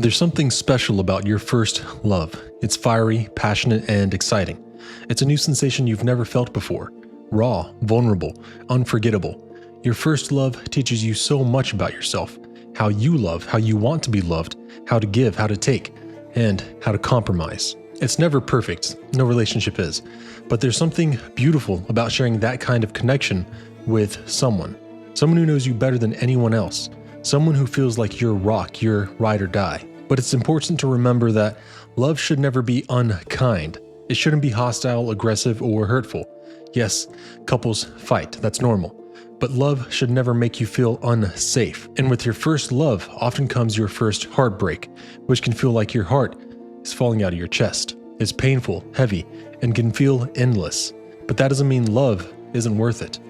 There's something special about your first love. It's fiery, passionate, and exciting. It's a new sensation you've never felt before. Raw, vulnerable, unforgettable. Your first love teaches you so much about yourself, how you love, how you want to be loved, how to give, how to take, and how to compromise. It's never perfect, no relationship is, but there's something beautiful about sharing that kind of connection with someone who knows you better than anyone else, someone who feels like your rock, your ride or die. But it's important to remember that love should never be unkind. It shouldn't be hostile, aggressive, or hurtful. Yes, couples fight, that's normal. But love should never make you feel unsafe. And with your first love often comes your first heartbreak, which can feel like your heart is falling out of your chest. It's painful, heavy, and can feel endless. But that doesn't mean love isn't worth it.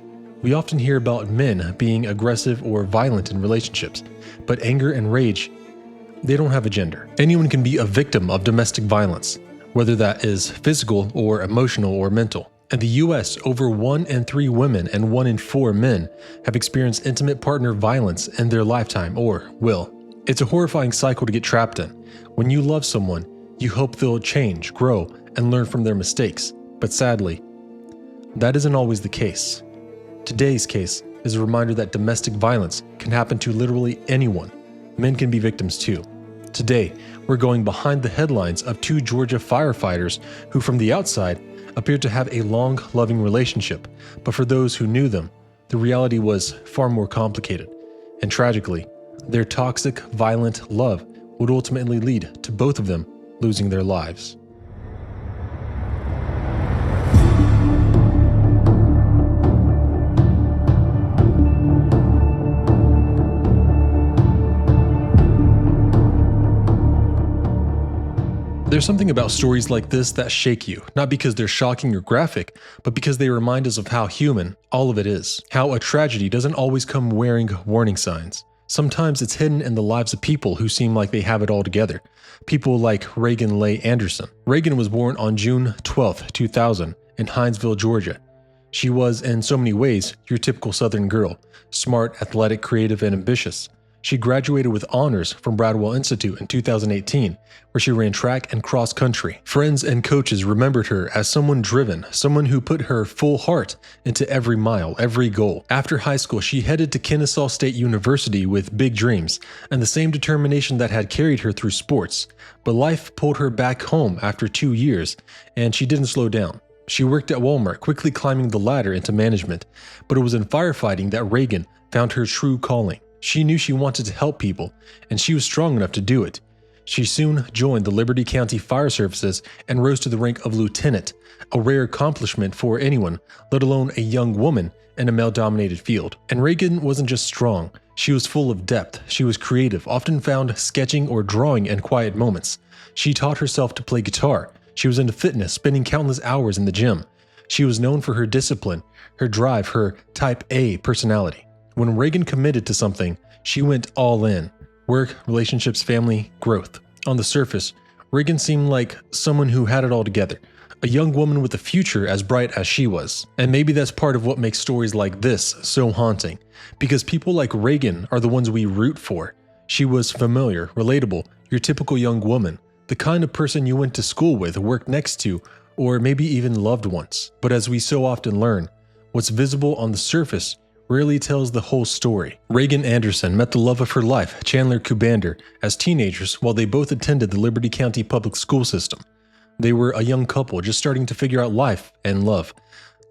We often hear about men being aggressive or violent in relationships, but anger and rage, they don't have a gender. Anyone can be a victim of domestic violence, whether that is physical or emotional or mental. In the US, over 1 in 3 women and 1 in 4 men have experienced intimate partner violence in their lifetime or will. It's a horrifying cycle to get trapped in. When you love someone, you hope they'll change, grow, and learn from their mistakes. But sadly, that isn't always the case. Today's case is a reminder that domestic violence can happen to literally anyone. Men can be victims too. Today, we're going behind the headlines of 2 Georgia firefighters who from the outside appeared to have a long, loving relationship, but for those who knew them, the reality was far more complicated. And tragically, their toxic, violent love would ultimately lead to both of them losing their lives. There's something about stories like this that shake you, not because they're shocking or graphic, but because they remind us of how human all of it is. How a tragedy doesn't always come wearing warning signs. Sometimes it's hidden in the lives of people who seem like they have it all together. People like Raegan Leigh Anderson. Reagan was born on June 12, 2000 in Hinesville, Georgia. She was, in so many ways, your typical Southern girl, smart, athletic, creative, and ambitious. She graduated with honors from Bradwell Institute in 2018, where she ran track and cross country. Friends and coaches remembered her as someone driven, someone who put her full heart into every mile, every goal. After high school, she headed to Kennesaw State University with big dreams and the same determination that had carried her through sports. But life pulled her back home after 2 years, and she didn't slow down. She worked at Walmart, quickly climbing the ladder into management, but it was in firefighting that Reagan found her true calling. She knew she wanted to help people, and she was strong enough to do it. She soon joined the Liberty County Fire Services and rose to the rank of lieutenant, a rare accomplishment for anyone, let alone a young woman in a male-dominated field. And Reagan wasn't just strong, she was full of depth. She was creative, often found sketching or drawing in quiet moments. She taught herself to play guitar. She was into fitness, spending countless hours in the gym. She was known for her discipline, her drive, her type A personality. When Reagan committed to something, she went all in. Work, relationships, family, growth. On the surface, Reagan seemed like someone who had it all together, a young woman with a future as bright as she was. And maybe that's part of what makes stories like this so haunting, because people like Reagan are the ones we root for. She was familiar, relatable, your typical young woman, the kind of person you went to school with, worked next to, or maybe even loved once. But as we so often learn, what's visible on the surface rarely tells the whole story. Reagan Anderson met the love of her life, Chandler Kuhbander, as teenagers while they both attended the Liberty County public school system. They were a young couple just starting to figure out life and love.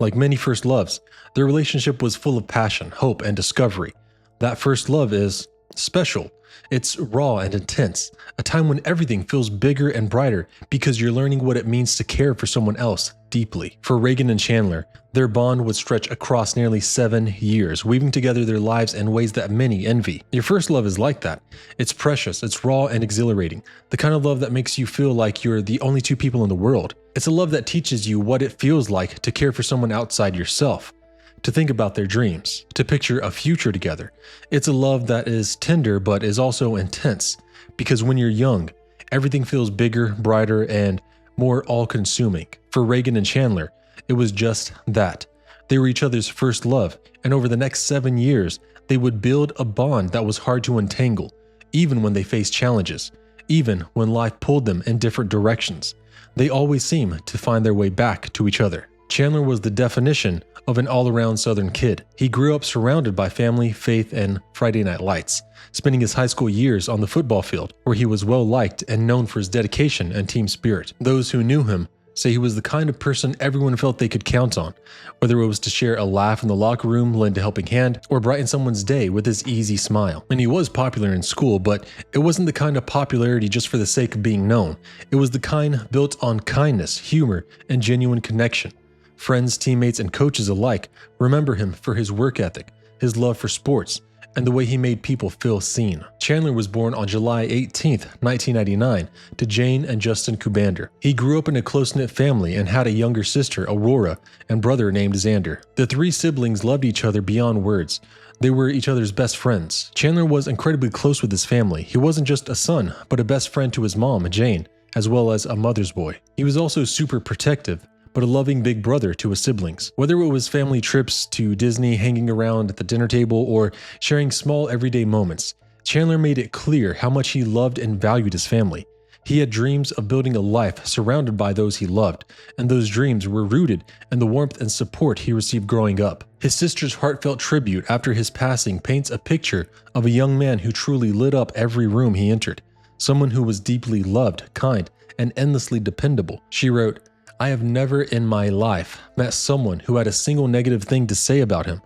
Like many first loves, their relationship was full of passion, hope, and discovery. That first love is special. It's raw and intense, a time when everything feels bigger and brighter because you're learning what it means to care for someone else deeply. For Reagan and Chandler, their bond would stretch across nearly 7 years, weaving together their lives in ways that many envy. Your first love is like that. It's precious, it's raw and exhilarating, the kind of love that makes you feel like you're the only 2 people in the world. It's a love that teaches you what it feels like to care for someone outside yourself, to think about their dreams, to picture a future together. It's a love that is tender but is also intense, because when you're young, everything feels bigger, brighter, and more all-consuming. For Reagan and Chandler, it was just that. They were each other's first love, and over the next 7 years, they would build a bond that was hard to untangle, even when they faced challenges. even when life pulled them in different directions. They always seem to find their way back to each other. Chandler was the definition of an all-around Southern kid. He grew up surrounded by family, faith, and Friday night lights, spending his high school years on the football field, where he was well-liked and known for his dedication and team spirit. Those who knew him say he was the kind of person everyone felt they could count on, whether it was to share a laugh in the locker room, lend a helping hand, or brighten someone's day with his easy smile. And he was popular in school, but it wasn't the kind of popularity just for the sake of being known. It was the kind built on kindness, humor, and genuine connection. Friends, teammates, and coaches alike remember him for his work ethic, his love for sports, and the way he made people feel seen. Chandler was born on July 18, 1999, to Jane and Justin Kuhbander. He grew up in a close-knit family and had a younger sister, Aurora, and brother named Xander. The three siblings loved each other beyond words. They were each other's best friends. Chandler was incredibly close with his family. He wasn't just a son, but a best friend to his mom, Jane, as well as a mother's boy. He was also super protective, but a loving big brother to his siblings. Whether it was family trips to Disney, hanging around at the dinner table, or sharing small everyday moments, Chandler made it clear how much he loved and valued his family. He had dreams of building a life surrounded by those he loved, and those dreams were rooted in the warmth and support he received growing up. His sister's heartfelt tribute after his passing paints a picture of a young man who truly lit up every room he entered, someone who was deeply loved, kind, and endlessly dependable. She wrote, "I have never in my life met someone who had a single negative thing to say about him.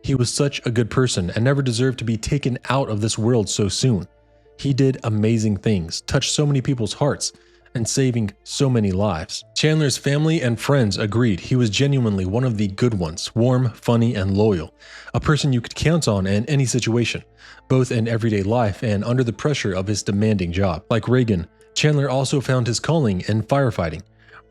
He was such a good person and never deserved to be taken out of this world so soon. He did amazing things, touched so many people's hearts, and saving so many lives." Chandler's family and friends agreed he was genuinely one of the good ones, warm, funny, and loyal, a person you could count on in any situation, both in everyday life and under the pressure of his demanding job. Like Reagan, Chandler also found his calling in firefighting.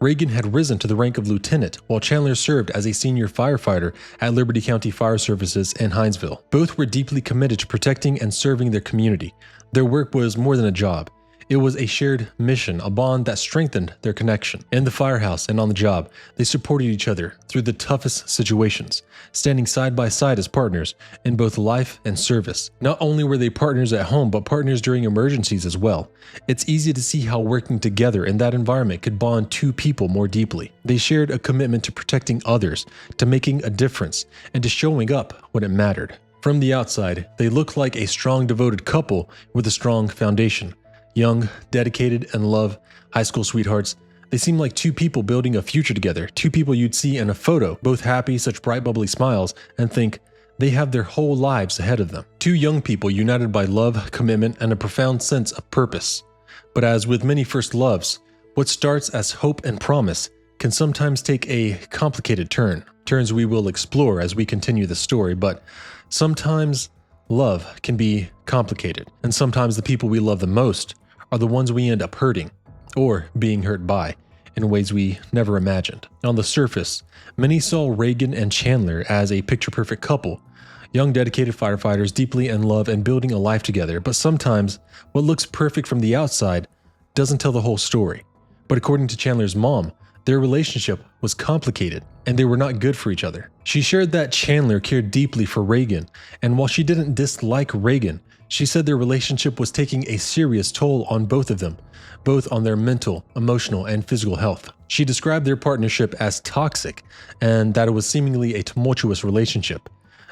Reagan had risen to the rank of lieutenant, while Chandler served as a senior firefighter at Liberty County Fire Services in Hinesville. Both were deeply committed to protecting and serving their community. Their work was more than a job. It was a shared mission, a bond that strengthened their connection. In the firehouse and on the job, they supported each other through the toughest situations, standing side by side as partners in both life and service. Not only were they partners at home, but partners during emergencies as well. It's easy to see how working together in that environment could bond two people more deeply. They shared a commitment to protecting others, to making a difference, and to showing up when it mattered. From the outside, they looked like a strong, devoted couple with a strong foundation. Young, dedicated, and love, high school sweethearts, they seemed like two people building a future together, two people you'd see in a photo, both happy, such bright, bubbly smiles, and think they have their whole lives ahead of them. Two young people united by love, commitment, and a profound sense of purpose. But as with many first loves, what starts as hope and promise can sometimes take a complicated turns we will explore as we continue the story, but sometimes love can be complicated, and sometimes the people we love the most are the ones we end up hurting, or being hurt by, in ways we never imagined. On the surface, many saw Reagan and Chandler as a picture-perfect couple, young dedicated firefighters deeply in love and building a life together, but sometimes what looks perfect from the outside doesn't tell the whole story. But according to Chandler's mom, their relationship was complicated, and they were not good for each other. She shared that Chandler cared deeply for Reagan, and while she didn't dislike Reagan, she said their relationship was taking a serious toll on both of them, both on their mental, emotional, and physical health. She described their partnership as toxic, and that it was seemingly a tumultuous relationship.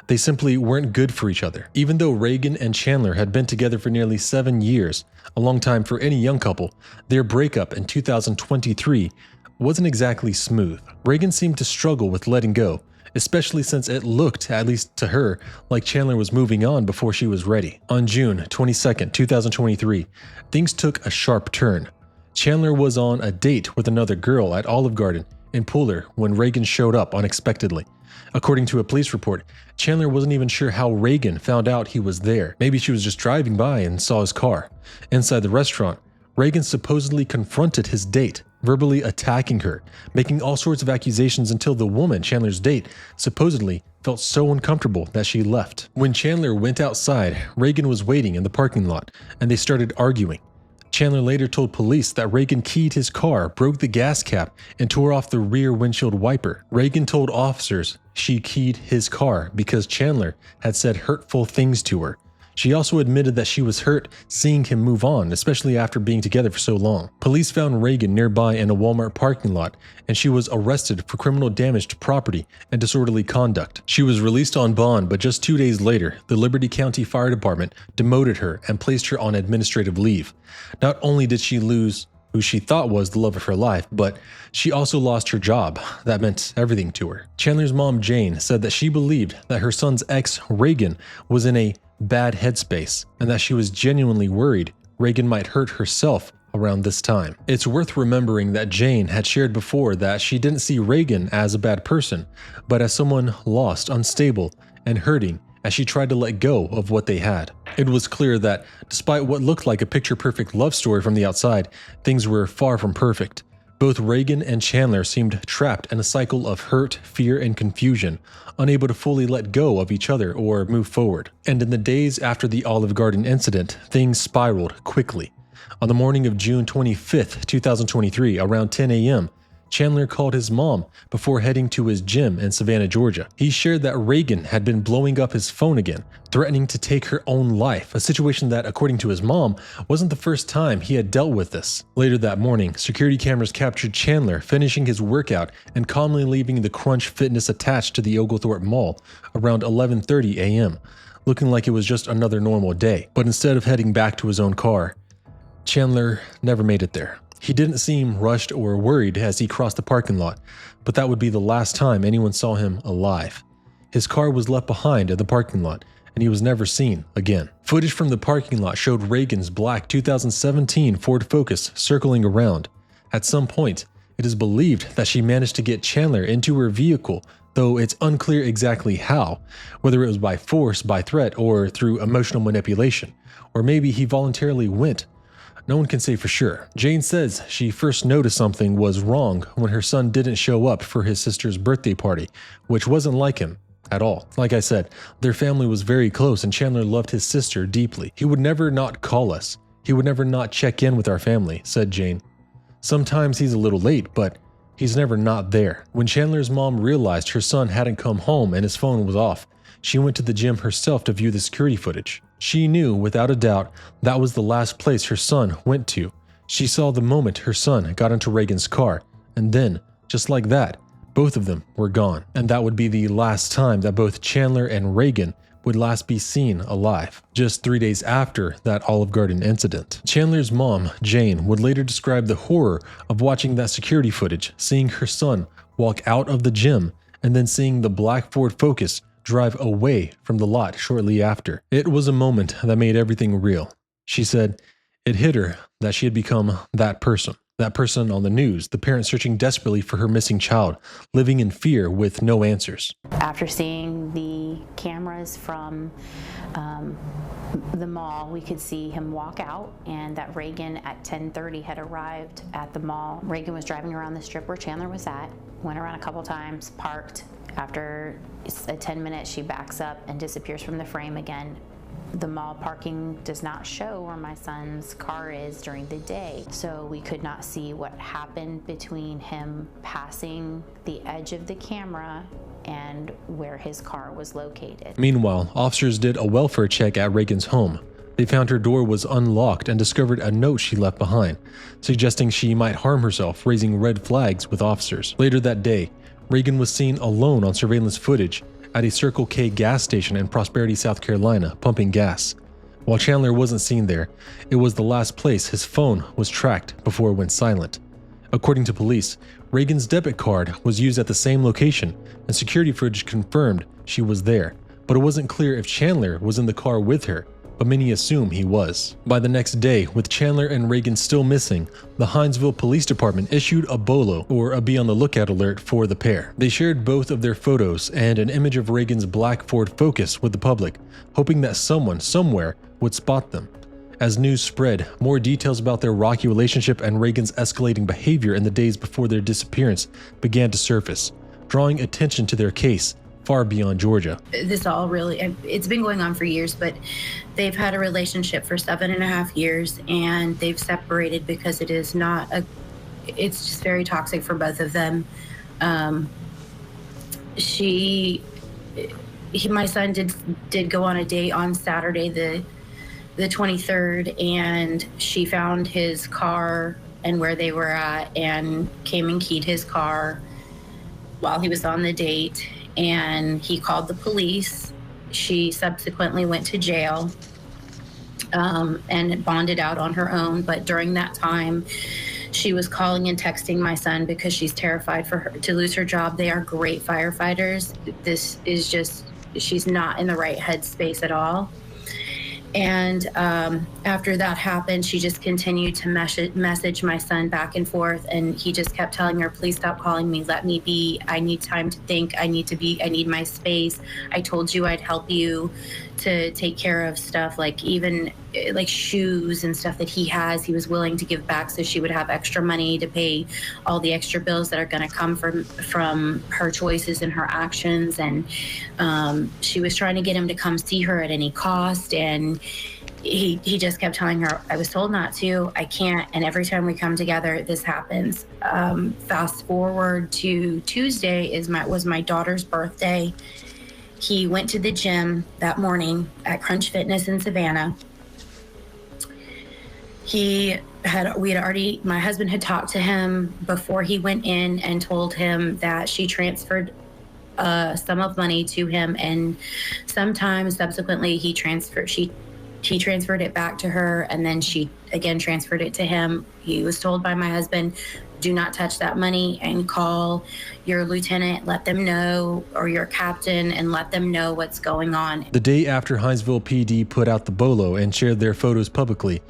They simply weren't good for each other. Even though Reagan and Chandler had been together for nearly 7 years, a long time for any young couple, their breakup in 2023 wasn't exactly smooth. Reagan seemed to struggle with letting go, especially since it looked, at least to her, like Chandler was moving on before she was ready. On June 22, 2023, things took a sharp turn. Chandler was on a date with another girl at Olive Garden in Puller when Reagan showed up unexpectedly. According to a police report, Chandler wasn't even sure how Reagan found out he was there. Maybe she was just driving by and saw his car. Inside the restaurant, Reagan supposedly confronted his date, verbally attacking her, making all sorts of accusations until the woman, Chandler's date, supposedly felt so uncomfortable that she left. When Chandler went outside, Reagan was waiting in the parking lot, and they started arguing. Chandler later told police that Reagan keyed his car, broke the gas cap, and tore off the rear windshield wiper. Reagan told officers she keyed his car because Chandler had said hurtful things to her, She also admitted that she was hurt seeing him move on, especially after being together for so long. Police found Raegan nearby in a Walmart parking lot, and she was arrested for criminal damage to property and disorderly conduct. She was released on bond, but just 2 days later, the Liberty County Fire Department demoted her and placed her on administrative leave. Not only did she lose who she thought was the love of her life, but she also lost her job. That meant everything to her. Chandler's mom, Jane, said that she believed that her son's ex, Reagan, was in a bad headspace, and that she was genuinely worried Reagan might hurt herself around this time. It's worth remembering that Jane had shared before that she didn't see Reagan as a bad person, but as someone lost, unstable, and hurting as she tried to let go of what they had. It was clear that despite what looked like a picture-perfect love story from the outside, things were far from perfect. Both Reagan and Chandler seemed trapped in a cycle of hurt, fear, and confusion, unable to fully let go of each other or move forward. And in the days after the Olive Garden incident, things spiraled quickly. On the morning of June 25th, 2023, around 10 a.m., Chandler called his mom before heading to his gym in Savannah, Georgia. He shared that Reagan had been blowing up his phone again, threatening to take her own life, a situation that, according to his mom, wasn't the first time he had dealt with this. Later that morning, security cameras captured Chandler finishing his workout and calmly leaving the Crunch Fitness attached to the Oglethorpe Mall around 11:30 a.m., looking like it was just another normal day. But instead of heading back to his own car, Chandler never made it there. He didn't seem rushed or worried as he crossed the parking lot, but that would be the last time anyone saw him alive. His car was left behind in the parking lot, and he was never seen again. Footage from the parking lot showed Reagan's black 2017 Ford Focus circling around. At some point, it is believed that she managed to get Chandler into her vehicle, though it's unclear exactly how, whether it was by force, by threat, or through emotional manipulation, or maybe he voluntarily went. No one can say for sure. Jane says she first noticed something was wrong when her son didn't show up for his sister's birthday party, which wasn't like him at all. Like I said, their family was very close and Chandler loved his sister deeply. He would never not call us. He would never not check in with our family, said Jane. Sometimes he's a little late, but he's never not there. When Chandler's mom realized her son hadn't come home and his phone was off, she went to the gym herself to view the security footage. She knew, without a doubt, that was the last place her son went to. She saw the moment her son got into Reagan's car, and then, just like that, both of them were gone. And that would be the last time that both Chandler and Reagan would last be seen alive, just 3 days after that Olive Garden incident. Chandler's mom, Jane, would later describe the horror of watching that security footage, seeing her son walk out of the gym, and then seeing the black Ford Focus drive away from the lot shortly after. It was a moment that made everything real. She said it hit her that she had become that person on the news, the parent searching desperately for her missing child, living in fear with no answers. After seeing the cameras from the mall, we could see him walk out, and that Reagan at 10:30 had arrived at the mall. Reagan was driving around the strip where Chandler was at, went around a couple times, parked. After 10 minutes, she backs up and disappears from the frame again. The mall parking does not show where my son's car is during the day, so we could not see what happened between him passing the edge of the camera and where his car was located. Meanwhile, officers did a welfare check at Reagan's home. They found her door was unlocked and discovered a note she left behind, suggesting she might harm herself, raising red flags with officers. Later that day, Reagan was seen alone on surveillance footage at a Circle K gas station in Prosperity, South Carolina, pumping gas. While Chandler wasn't seen there, it was the last place his phone was tracked before it went silent. According to police, Reagan's debit card was used at the same location, and security footage confirmed she was there, but it wasn't clear if Chandler was in the car with her, but many assume he was. By the next day, with Chandler and Reagan still missing, the Hinesville Police Department issued a BOLO, or a be on the lookout alert, for the pair. They shared both of their photos and an image of Reagan's black Ford Focus with the public, hoping that someone, somewhere, would spot them. As news spread, more details about their rocky relationship and Reagan's escalating behavior in the days before their disappearance began to surface, drawing attention to their case far beyond Georgia. This all really, it's been going on for years, but they've had a relationship for 7.5 years, and they've separated because it is not it's just very toxic for both of them. She my son did go on a date on Saturday, the 23rd, and she found his car and where they were at and came and keyed his car while he was on the date, and he called the police. She subsequently went to jail and bonded out on her own, but during that time she was calling and texting my son because she's terrified for her to lose her job. They are great firefighters. This is just, she's not in the right headspace at all. And after that happened, she just continued to message my son back and forth. And he just kept telling her, please stop calling me. Let me be. I need time to think. I need my space. I told you I'd help you to take care of stuff, like even like shoes and stuff that he has. He was willing to give back so she would have extra money to pay all the extra bills that are going to come from her choices and her actions. And she was trying to get him to come see her at any cost. And he just kept telling her, I was told not to, I can't. And every time we come together, this happens. Fast forward to Tuesday was my daughter's birthday. He went to the gym that morning at Crunch Fitness in Savannah. My husband had talked to him before he went in and told him that she transferred a sum of money to him, and sometime subsequently he transferred it back to her, and then she again transferred it to him. He was told by my husband, do not touch that money, and call your lieutenant, let them know, or your captain, and let them know what's going on. The day after Hinesville PD put out the bolo and shared their photos publicly,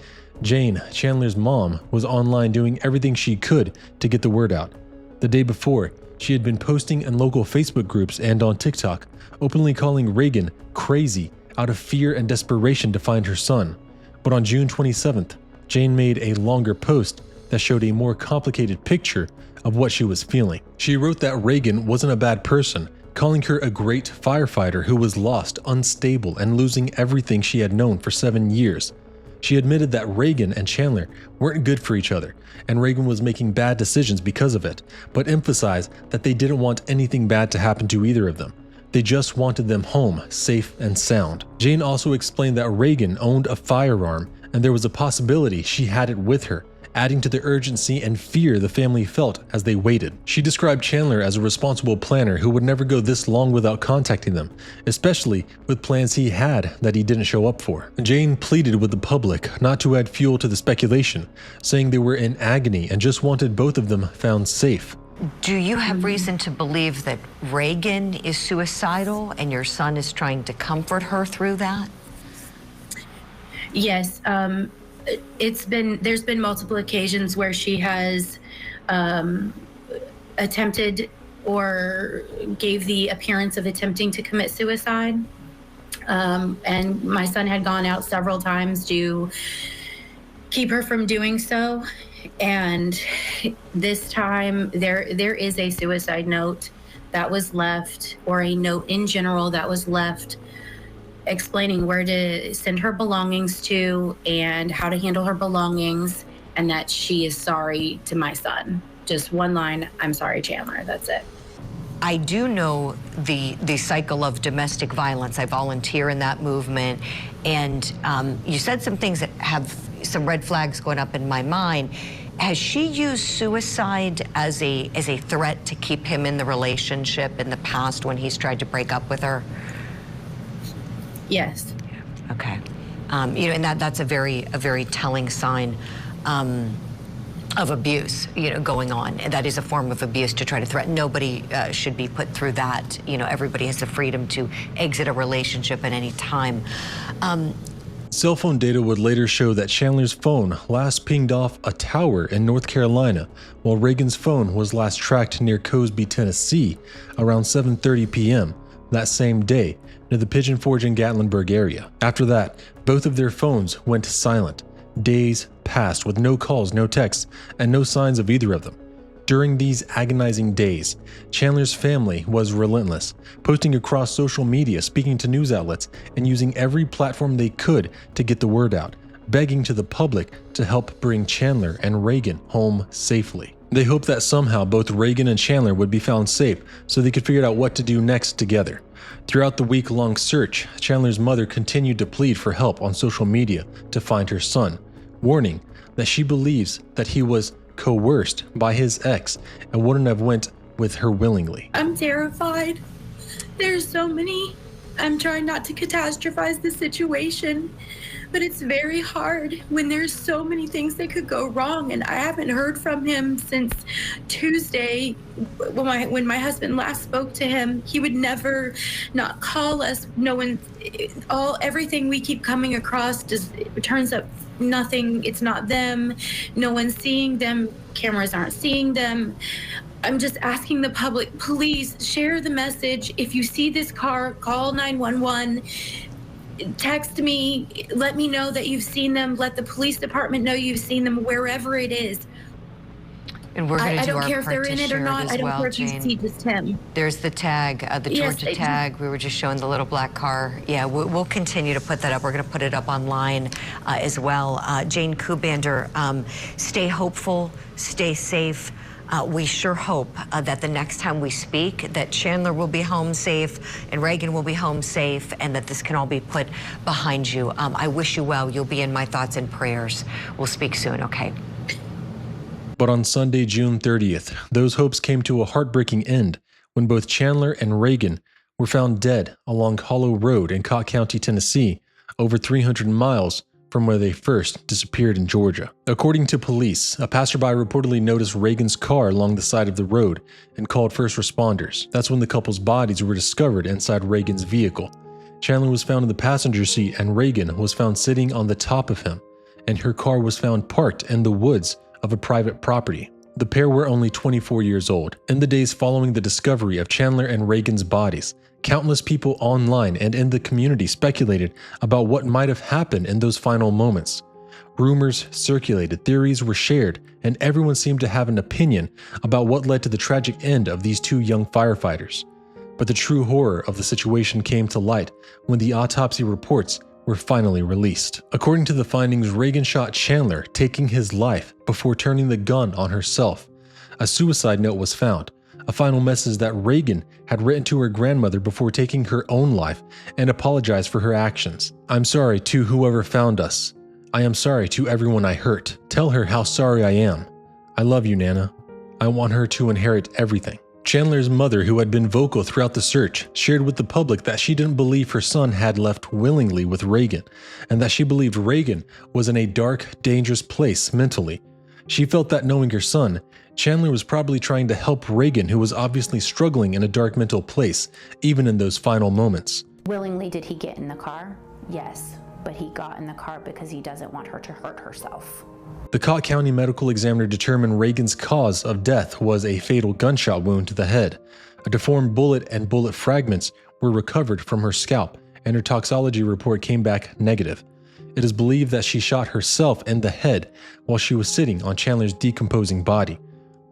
Jane, Chandler's mom, was online doing everything she could to get the word out. The day before, she had been posting in local Facebook groups and on TikTok, openly calling Reagan crazy out of fear and desperation to find her son. But on June 27th, Jane made a longer post that showed a more complicated picture of what she was feeling. She wrote that Reagan wasn't a bad person, calling her a great firefighter who was lost, unstable, and losing everything she had known for 7 years. She admitted that Reagan and Chandler weren't good for each other, and Reagan was making bad decisions because of it, but emphasized that they didn't want anything bad to happen to either of them. They just wanted them home, safe and sound. Jane also explained that Reagan owned a firearm, and there was a possibility she had it with her, adding to the urgency and fear the family felt as they waited. She described Chandler as a responsible planner who would never go this long without contacting them, especially with plans he had that he didn't show up for. Jane pleaded with the public not to add fuel to the speculation, saying they were in agony and just wanted both of them found safe. Do you have reason to believe that Reagan is suicidal and your son is trying to comfort her through that? Yes. There's been multiple occasions where she has attempted or gave the appearance of attempting to commit suicide. And my son had gone out several times to keep her from doing so. And this time there is a suicide note that was left, or a note in general that was left, explaining where to send her belongings to and how to handle her belongings, and that she is sorry to my son. Just one line, I'm sorry, Chandler, that's it. I do know the cycle of domestic violence. I volunteer in that movement, and you said some things that have some red flags going up in my mind. Has she used suicide as a threat to keep him in the relationship in the past when he's tried to break up with her? Yes. Okay. And that's a very telling sign of abuse, going on. And that is a form of abuse to try to threaten. Nobody should be put through that. Everybody has the freedom to exit a relationship at any time. Cell phone data would later show that Chandler's phone last pinged off a tower in North Carolina, while Reagan's phone was last tracked near Cosby, Tennessee, around 7:30 p.m. that same day, near the Pigeon Forge and Gatlinburg area. After that, both of their phones went silent. Days passed with no calls, no texts, and no signs of either of them. During these agonizing days, Chandler's family was relentless, posting across social media, speaking to news outlets, and using every platform they could to get the word out, begging to the public to help bring Chandler and Reagan home safely. They hoped that somehow both Reagan and Chandler would be found safe so they could figure out what to do next together. Throughout the week-long search, Chandler's mother continued to plead for help on social media to find her son, warning that she believes that he was coerced by his ex and wouldn't have went with her willingly. I'm terrified. There's so many. I'm trying not to catastrophize the situation, but it's very hard when there's so many things that could go wrong. And I haven't heard from him since Tuesday when my husband last spoke to him. He would never not call us. No one, everything we keep coming across just turns up nothing. It's not them. No one's seeing them. Cameras aren't seeing them. I'm just asking the public, please share the message. If you see this car, call 911. Text me, let me know that you've seen them. Let the police department know you've seen them, wherever it is. And we're going to do our I don't care if they're in it or not. I don't care if you see just him. There's the tag, the Georgia tag. We were just showing the little black car. Yeah, we'll continue to put that up. We're going to put it up online as well. Jane Kuhbander, stay hopeful, stay safe. We sure hope that the next time we speak, that Chandler will be home safe and Reagan will be home safe, and that this can all be put behind you. I wish you well. You'll be in my thoughts and prayers. We'll speak soon, okay? But on Sunday, June 30th, those hopes came to a heartbreaking end when both Chandler and Reagan were found dead along Hollow Road in Cott County, Tennessee, over 300 miles from where they first disappeared in Georgia. According to police, a passerby reportedly noticed Reagan's car along the side of the road and called first responders. That's when the couple's bodies were discovered inside Reagan's vehicle. Chandler was found in the passenger seat and Reagan was found sitting on the top of him, and her car was found parked in the woods of a private property. The pair were only 24 years old. In the days following the discovery of Chandler and Reagan's bodies, countless people online and in the community speculated about what might have happened in those final moments. Rumors circulated, theories were shared, and everyone seemed to have an opinion about what led to the tragic end of these two young firefighters. But the true horror of the situation came to light when the autopsy reports were finally released. According to the findings, Reagan shot Chandler, taking his life before turning the gun on herself. A suicide note was found, a final message that Reagan had written to her grandmother before taking her own life and apologized for her actions. "I'm sorry to whoever found us. I am sorry to everyone I hurt. Tell her how sorry I am. I love you, Nana. I want her to inherit everything." Chandler's mother, who had been vocal throughout the search, shared with the public that she didn't believe her son had left willingly with Reagan, and that she believed Reagan was in a dark, dangerous place mentally. She felt that knowing her son, Chandler was probably trying to help Reagan, who was obviously struggling in a dark mental place, even in those final moments. Willingly did he get in the car? Yes, but he got in the car because he doesn't want her to hurt herself. The Cott County medical examiner determined Reagan's cause of death was a fatal gunshot wound to the head. A deformed bullet and bullet fragments were recovered from her scalp, and her toxicology report came back negative. It is believed that she shot herself in the head while she was sitting on Chandler's decomposing body.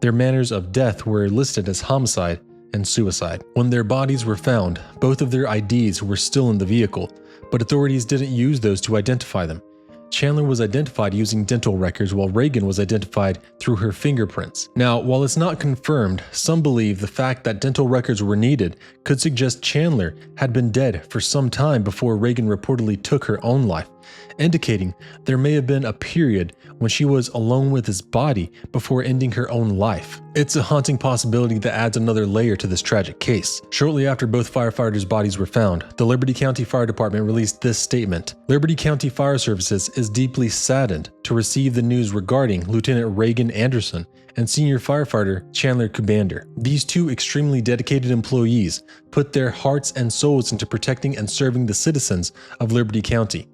Their manners of death were listed as homicide and suicide. When their bodies were found, both of their IDs were still in the vehicle, but authorities didn't use those to identify them. Chandler was identified using dental records while Reagan was identified through her fingerprints. Now, while it's not confirmed, some believe the fact that dental records were needed could suggest Chandler had been dead for some time before Reagan reportedly took her own life, indicating there may have been a period when she was alone with his body before ending her own life. It's a haunting possibility that adds another layer to this tragic case. Shortly after both firefighters' bodies were found, the Liberty County Fire Department released this statement. Liberty County Fire Services is deeply saddened to receive the news regarding Lieutenant Reagan Anderson and senior firefighter Chandler Kuhbander. These two extremely dedicated employees put their hearts and souls into protecting and serving the citizens of Liberty County.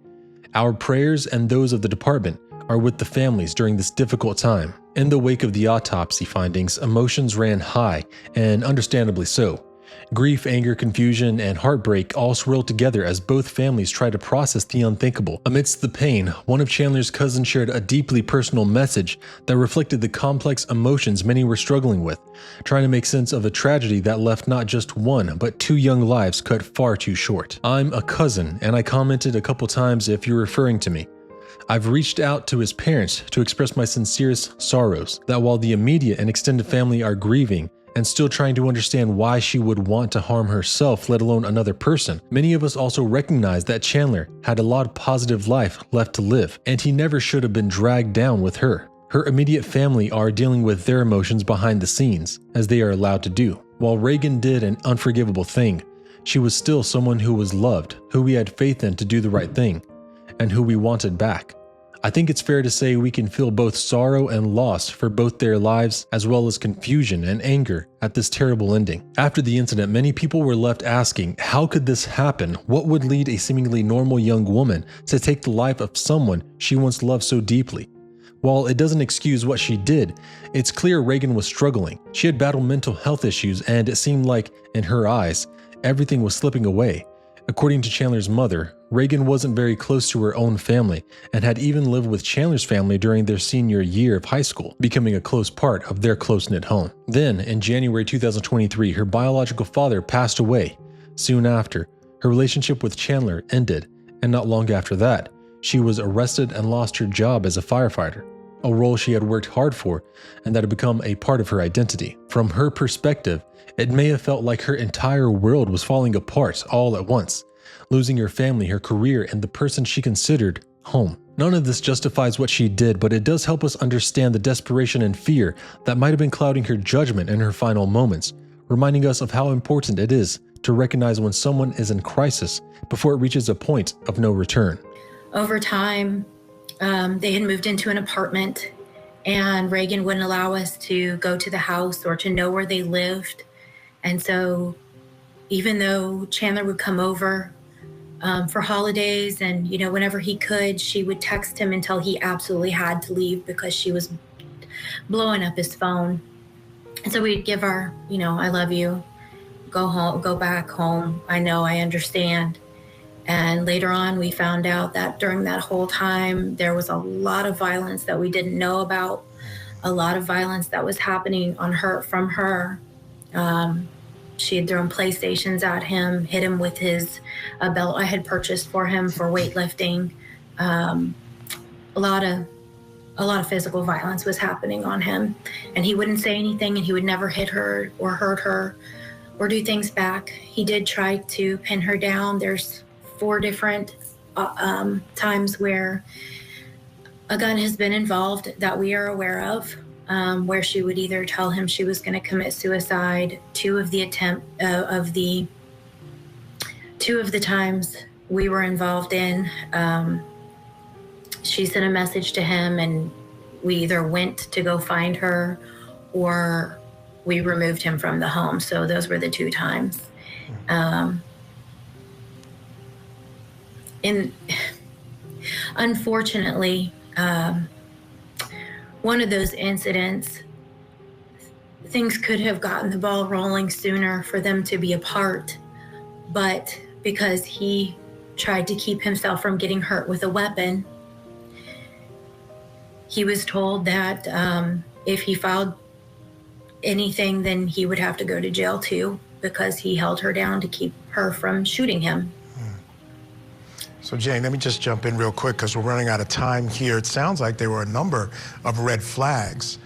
Our prayers and those of the department are with the families during this difficult time. In the wake of the autopsy findings, emotions ran high, and understandably so. Grief, anger, confusion, and heartbreak all swirled together as both families tried to process the unthinkable. Amidst the pain, one of Chandler's cousins shared a deeply personal message that reflected the complex emotions many were struggling with, trying to make sense of a tragedy that left not just one, but two young lives cut far too short. "I'm a cousin, and I commented a couple times if you're referring to me. I've reached out to his parents to express my sincerest sorrows that while the immediate and extended family are grieving and still trying to understand why she would want to harm herself, let alone another person, many of us also recognize that Chandler had a lot of positive life left to live, and he never should have been dragged down with her. Her immediate family are dealing with their emotions behind the scenes, as they are allowed to do. While Reagan did an unforgivable thing, she was still someone who was loved, who we had faith in to do the right thing, and who we wanted back. I think it's fair to say we can feel both sorrow and loss for both their lives, as well as confusion and anger at this terrible ending. After the incident, many people were left asking, how could this happen? What would lead a seemingly normal young woman to take the life of someone she once loved so deeply? While it doesn't excuse what she did, it's clear Reagan was struggling. She had battled mental health issues, and it seemed like, in her eyes, everything was slipping away. According to Chandler's mother, Reagan wasn't very close to her own family and had even lived with Chandler's family during their senior year of high school, becoming a close part of their close-knit home. Then, in January 2023, her biological father passed away. Soon after, her relationship with Chandler ended, and not long after that, she was arrested and lost her job as a firefighter, a role she had worked hard for and that had become a part of her identity. From her perspective, it may have felt like her entire world was falling apart all at once, losing her family, her career, and the person she considered home. None of this justifies what she did, but it does help us understand the desperation and fear that might have been clouding her judgment in her final moments, reminding us of how important it is to recognize when someone is in crisis before it reaches a point of no return. Over time, they had moved into an apartment, and Reagan wouldn't allow us to go to the house or to know where they lived. And so even though Chandler would come over for holidays and, whenever he could, she would text him until he absolutely had to leave because she was blowing up his phone. And so we'd give her, I love you, go home, go back home. I know, I understand. And later on, we found out that during that whole time, there was a lot of violence that we didn't know about, a lot of violence that was happening from her. She had thrown PlayStations at him, hit him with a belt I had purchased for him for weightlifting. A lot of physical violence was happening on him, and he wouldn't say anything, and he would never hit her or hurt her or do things back. He did try to pin her down. There's 4 different times where a gun has been involved that we are aware of, where she would either tell him she was going to commit suicide. 2 of the times we were involved in, she sent a message to him, and we either went to go find her or we removed him from the home. So those were the 2 times. And unfortunately, one of those incidents, things could have gotten the ball rolling sooner for them to be apart, but because he tried to keep himself from getting hurt with a weapon, he was told that if he filed anything, then he would have to go to jail too, because he held her down to keep her from shooting him. So Jane, let me just jump in real quick because we're running out of time here. It sounds like there were a number of red flags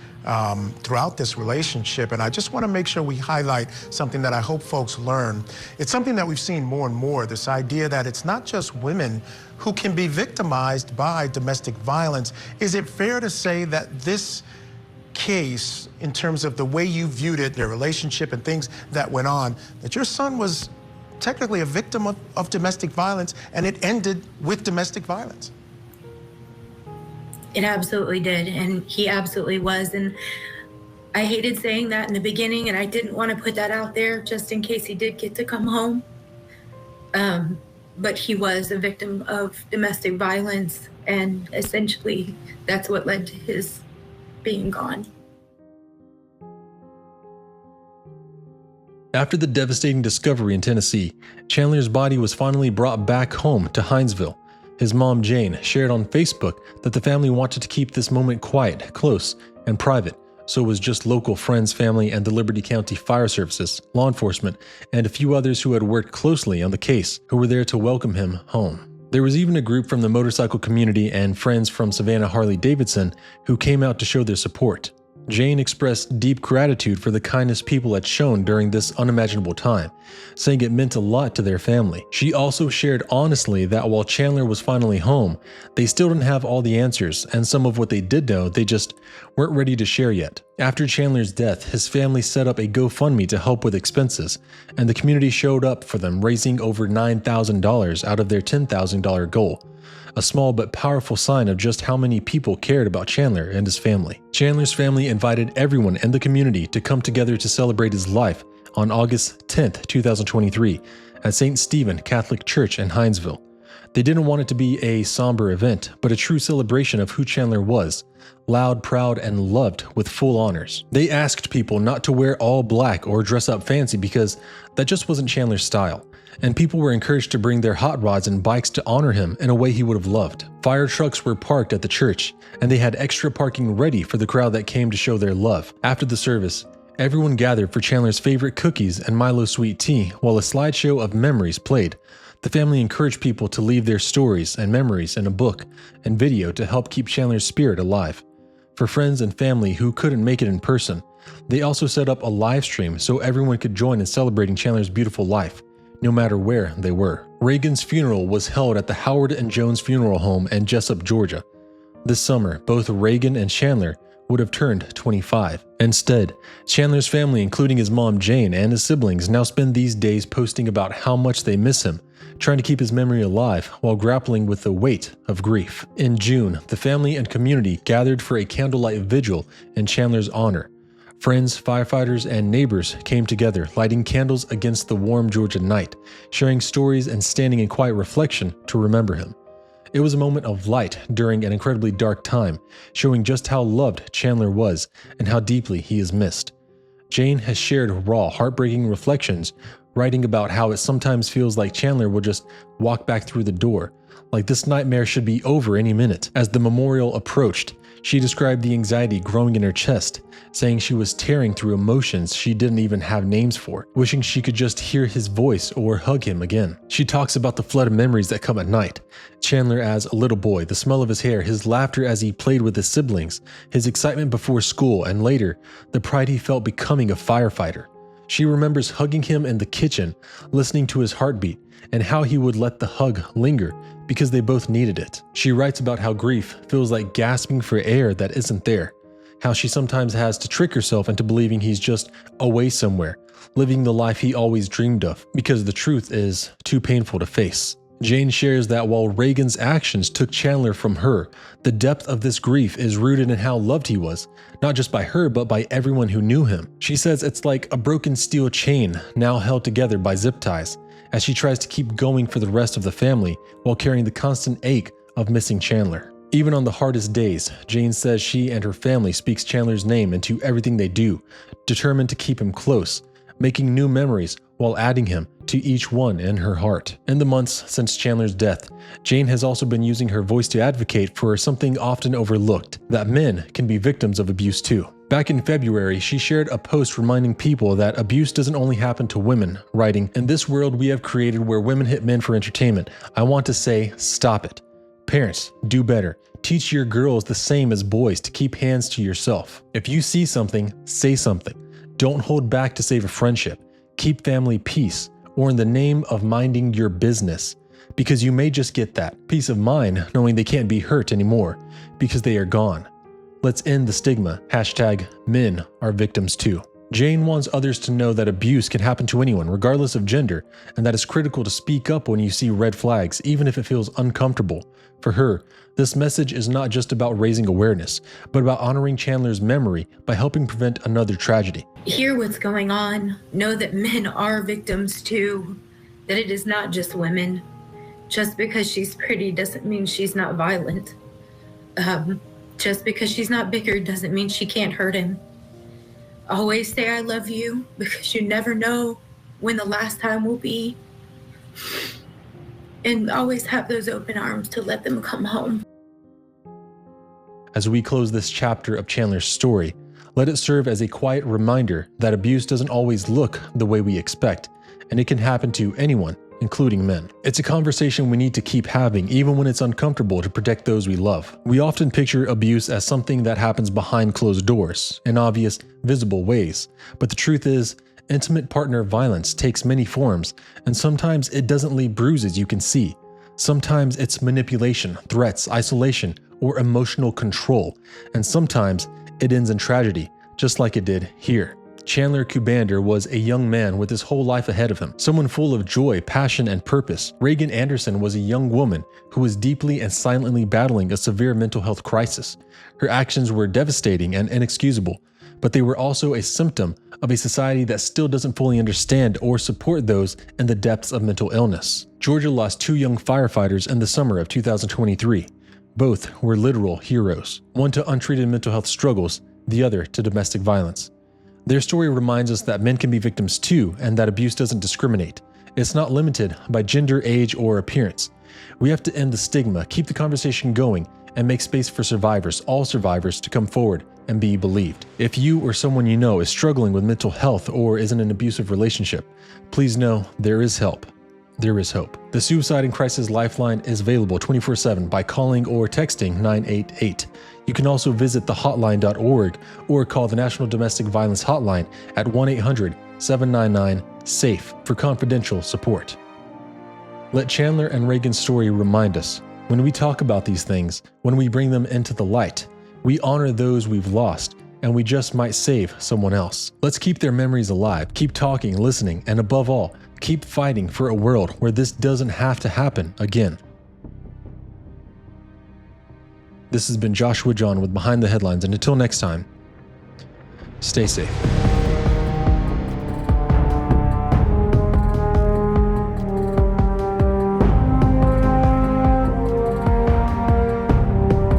throughout this relationship, and I just want to make sure we highlight something that I hope folks learn. It's something that we've seen more and more, this idea that it's not just women who can be victimized by domestic violence. Is it fair to say that this case, in terms of the way you viewed it, their relationship and things that went on, that your son was technically a victim of domestic violence, and it ended with domestic violence? It absolutely did, and he absolutely was. And I hated saying that in the beginning, and I didn't want to put that out there just in case he did get to come home. But he was a victim of domestic violence, and essentially that's what led to his being gone. After the devastating discovery in Tennessee, Chandler's body was finally brought back home to Hinesville. His mom, Jane, shared on Facebook that the family wanted to keep this moment quiet, close, and private, so it was just local friends, family, and the Liberty County Fire Services, law enforcement, and a few others who had worked closely on the case who were there to welcome him home. There was even a group from the motorcycle community and friends from Savannah Harley-Davidson who came out to show their support. Jane expressed deep gratitude for the kindness people had shown during this unimaginable time, saying it meant a lot to their family. She also shared honestly that while Chandler was finally home, they still didn't have all the answers, and some of what they did know, they just weren't ready to share yet. After Chandler's death, his family set up a GoFundMe to help with expenses, and the community showed up for them, raising over $9,000 out of their $10,000 goal. A small but powerful sign of just how many people cared about Chandler and his family. Chandler's family invited everyone in the community to come together to celebrate his life on August 10th, 2023 at St. Stephen Catholic Church in Hinesville. They didn't want it to be a somber event, but a true celebration of who Chandler was, loud, proud, and loved with full honors. They asked people not to wear all black or dress up fancy because that just wasn't Chandler's style, and people were encouraged to bring their hot rods and bikes to honor him in a way he would have loved. Fire trucks were parked at the church, and they had extra parking ready for the crowd that came to show their love. After the service, everyone gathered for Chandler's favorite cookies and Milo sweet tea while a slideshow of memories played. The family encouraged people to leave their stories and memories in a book and video to help keep Chandler's spirit alive. For friends and family who couldn't make it in person, they also set up a live stream so everyone could join in celebrating Chandler's beautiful life, no matter where they were. Reagan's funeral was held at the Howard and Jones Funeral Home in Jessup, Georgia. This summer, both Reagan and Chandler would have turned 25. Instead, Chandler's family, including his mom Jane and his siblings, now spend these days posting about how much they miss him, trying to keep his memory alive while grappling with the weight of grief. In June, the family and community gathered for a candlelight vigil in Chandler's honor. Friends, firefighters, and neighbors came together, lighting candles against the warm Georgia night, sharing stories and standing in quiet reflection to remember him. It was a moment of light during an incredibly dark time, showing just how loved Chandler was and how deeply he is missed. Jane has shared raw, heartbreaking reflections, writing about how it sometimes feels like Chandler will just walk back through the door, like this nightmare should be over any minute. As the memorial approached, she described the anxiety growing in her chest, saying she was tearing through emotions she didn't even have names for, wishing she could just hear his voice or hug him again. She talks about the flood of memories that come at night. Chandler as a little boy, the smell of his hair, his laughter as he played with his siblings, his excitement before school, and later, the pride he felt becoming a firefighter. She remembers hugging him in the kitchen, listening to his heartbeat, and how he would let the hug linger because they both needed it. She writes about how grief feels like gasping for air that isn't there, how she sometimes has to trick herself into believing he's just away somewhere, living the life he always dreamed of, because the truth is too painful to face. Jane shares that while Reagan's actions took Chandler from her, the depth of this grief is rooted in how loved he was, not just by her but by everyone who knew him. She says it's like a broken steel chain now held together by zip ties, as she tries to keep going for the rest of the family while carrying the constant ache of missing Chandler. Even on the hardest days, Jane says she and her family speaks Chandler's name into everything they do, determined to keep him close, making new memories while adding him to each one in her heart. In the months since Chandler's death, Jane has also been using her voice to advocate for something often overlooked, that men can be victims of abuse too. Back in February, she shared a post reminding people that abuse doesn't only happen to women, writing, "In this world we have created where women hit men for entertainment, I want to say, stop it. Parents, do better. Teach your girls the same as boys to keep hands to yourself. If you see something, say something. Don't hold back to save a friendship. Keep family peace, or in the name of minding your business. Because you may just get that peace of mind knowing they can't be hurt anymore, because they are gone. Let's end the stigma. #men are victims too." Jane wants others to know that abuse can happen to anyone, regardless of gender, and that it's critical to speak up when you see red flags, even if it feels uncomfortable. For her, this message is not just about raising awareness, but about honoring Chandler's memory by helping prevent another tragedy. Hear what's going on. Know that men are victims too. That it is not just women. Just because she's pretty doesn't mean she's not violent. Just because she's not bigger doesn't mean she can't hurt him. Always say I love you, because you never know when the last time will be. And always have those open arms to let them come home. As we close this chapter of Chandler's story, let it serve as a quiet reminder that abuse doesn't always look the way we expect, and it can happen to anyone including men. It's a conversation we need to keep having even when it's uncomfortable to protect those we love. We often picture abuse as something that happens behind closed doors, in obvious, visible ways. But the truth is, intimate partner violence takes many forms, and sometimes it doesn't leave bruises you can see. Sometimes it's manipulation, threats, isolation, or emotional control, and sometimes it ends in tragedy, just like it did here. Chandler Kuhbander was a young man with his whole life ahead of him, someone full of joy, passion, and purpose. Raegan Anderson was a young woman who was deeply and silently battling a severe mental health crisis. Her actions were devastating and inexcusable, but they were also a symptom of a society that still doesn't fully understand or support those in the depths of mental illness. Georgia lost 2 young firefighters in the summer of 2023. Both were literal heroes, one to untreated mental health struggles, the other to domestic violence. Their story reminds us that men can be victims too, and that abuse doesn't discriminate. It's not limited by gender, age, or appearance. We have to end the stigma, keep the conversation going, and make space for survivors, all survivors, to come forward and be believed. If you or someone you know is struggling with mental health or is in an abusive relationship, please know there is help. There is hope. The Suicide and Crisis Lifeline is available 24/7 by calling or texting 988. You can also visit thehotline.org or call the National Domestic Violence Hotline at 1-800-799-SAFE for confidential support. Let Chandler and Reagan's story remind us, when we talk about these things, when we bring them into the light, we honor those we've lost, and we just might save someone else. Let's keep their memories alive, keep talking, listening, and above all, keep fighting for a world where this doesn't have to happen again. This has been Joshua John with Behind the Headlines, and until next time, stay safe.